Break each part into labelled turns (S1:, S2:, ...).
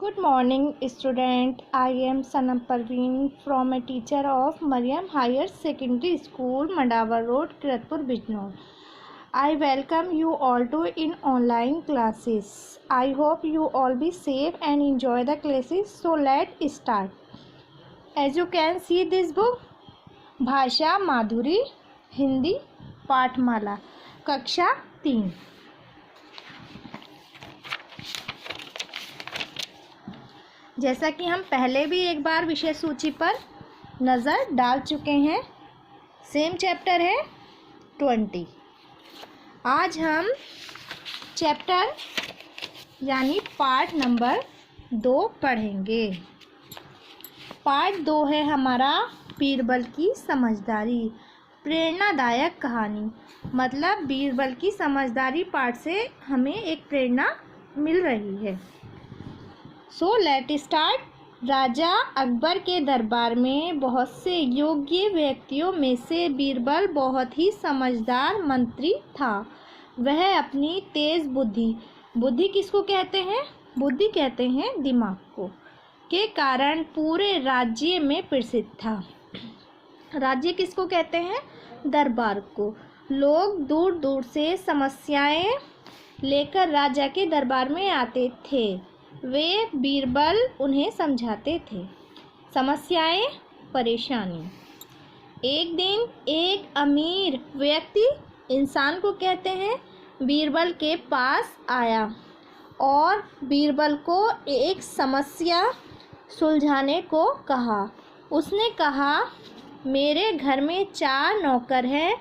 S1: Good morning, student. I am Sanam Parveen from a teacher of Mariam Higher Secondary School, Mandawa Road, Kiratpur, Bijnor. I welcome you all to in online classes. I hope you all be safe and enjoy the classes. So let's start. As you can see this book, भाषा माधुरी हिंदी पाठमाला कक्षा 3. जैसा कि हम पहले भी एक बार विषय सूची पर नज़र डाल चुके हैं, सेम चैप्टर है 20. आज हम चैप्टर यानी पार्ट नंबर 2 पढ़ेंगे. पार्ट 2 है हमारा बीरबल की समझदारी, प्रेरणादायक कहानी. मतलब बीरबल की समझदारी पार्ट से हमें एक प्रेरणा मिल रही है. So let start. राजा अकबर के दरबार में बहुत से योग्य व्यक्तियों में से बीरबल बहुत ही समझदार मंत्री था. वह अपनी तेज़ बुद्धि किसको कहते हैं? बुद्धि कहते हैं दिमाग को, के कारण पूरे राज्य में प्रसिद्ध था. राज्य किसको कहते हैं? दरबार को. लोग दूर दूर से समस्याएं लेकर राजा के दरबार में आते थे. वे बीरबल उन्हें समझाते थे. समस्याएं, परेशानी. एक दिन एक अमीर व्यक्ति, इंसान को कहते हैं, बीरबल के पास आया और बीरबल को एक समस्या सुलझाने को कहा. उसने कहा, मेरे घर में 4 नौकर हैं.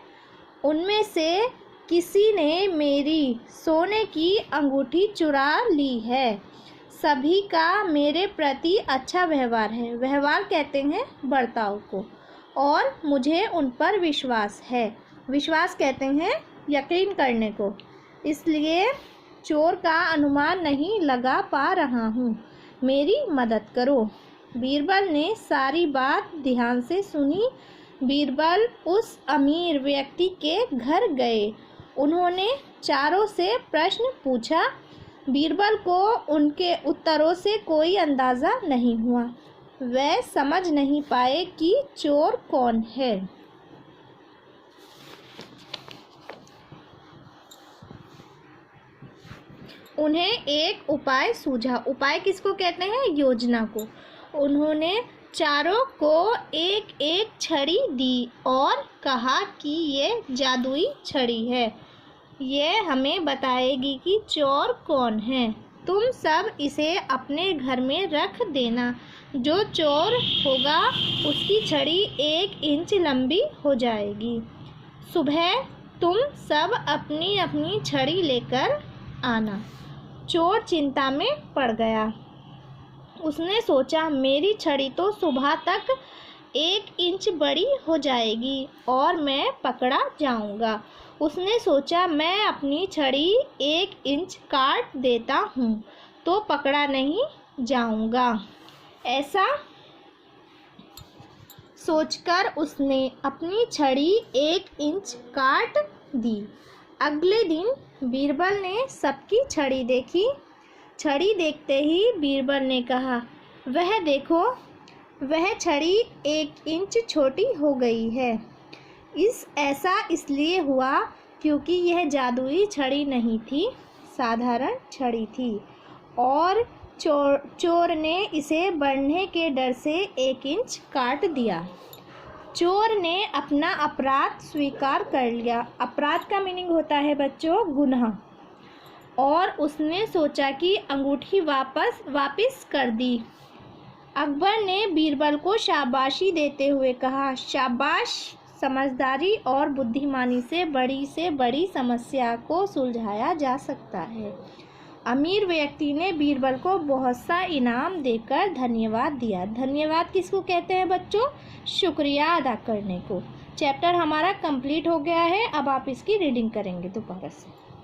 S1: उनमें से किसी ने मेरी सोने की अंगूठी चुरा ली है. सभी का मेरे प्रति अच्छा व्यवहार है. व्यवहार कहते हैं बर्ताव को. और मुझे उन पर विश्वास है. विश्वास कहते हैं यकीन करने को. इसलिए चोर का अनुमान नहीं लगा पा रहा हूँ. मेरी मदद करो. बीरबल ने सारी बात ध्यान से सुनी. बीरबल उस अमीर व्यक्ति के घर गए. उन्होंने चारों से प्रश्न पूछा. बीरबल को उनके उत्तरों से कोई अंदाज़ा नहीं हुआ. वह समझ नहीं पाए कि चोर कौन है. उन्हें एक उपाय सूझा. उपाय किसको कहते हैं? योजना को. उन्होंने चारों को एक एक छड़ी दी और कहा कि ये जादुई छड़ी है. यह हमें बताएगी कि चोर कौन है. तुम सब इसे अपने घर में रख देना. जो चोर होगा उसकी छड़ी 1 इंच लंबी हो जाएगी. सुबह तुम सब अपनी अपनी छड़ी लेकर आना. चोर चिंता में पड़ गया. उसने सोचा, मेरी छड़ी तो सुबह तक 1 इंच बड़ी हो जाएगी और मैं पकड़ा जाऊंगा. उसने सोचा, मैं अपनी छड़ी 1 इंच काट देता हूँ तो पकड़ा नहीं जाऊंगा. ऐसा सोचकर उसने अपनी छड़ी 1 इंच काट दी. अगले दिन बीरबल ने सबकी छड़ी देखी. छड़ी देखते ही बीरबल ने कहा, वह देखो, वह छड़ी 1 इंच छोटी हो गई है. ऐसा इसलिए हुआ क्योंकि यह जादुई छड़ी नहीं थी, साधारण छड़ी थी और चोर ने इसे बढ़ने के डर से 1 इंच काट दिया. चोर ने अपना अपराध स्वीकार कर लिया. अपराध का मीनिंग होता है बच्चों गुनाह. और उसने सोचा कि अंगूठी वापस कर दी. अकबर ने बीरबल को शाबाशी देते हुए कहा, शाबाश, समझदारी और बुद्धिमानी से बड़ी समस्या को सुलझाया जा सकता है. अमीर व्यक्ति ने बीरबल को बहुत सा इनाम देकर धन्यवाद दिया. धन्यवाद किसको कहते हैं बच्चों? शुक्रिया अदा करने को. चैप्टर हमारा कंप्लीट हो गया है. अब आप इसकी रीडिंग करेंगे दोबारा से.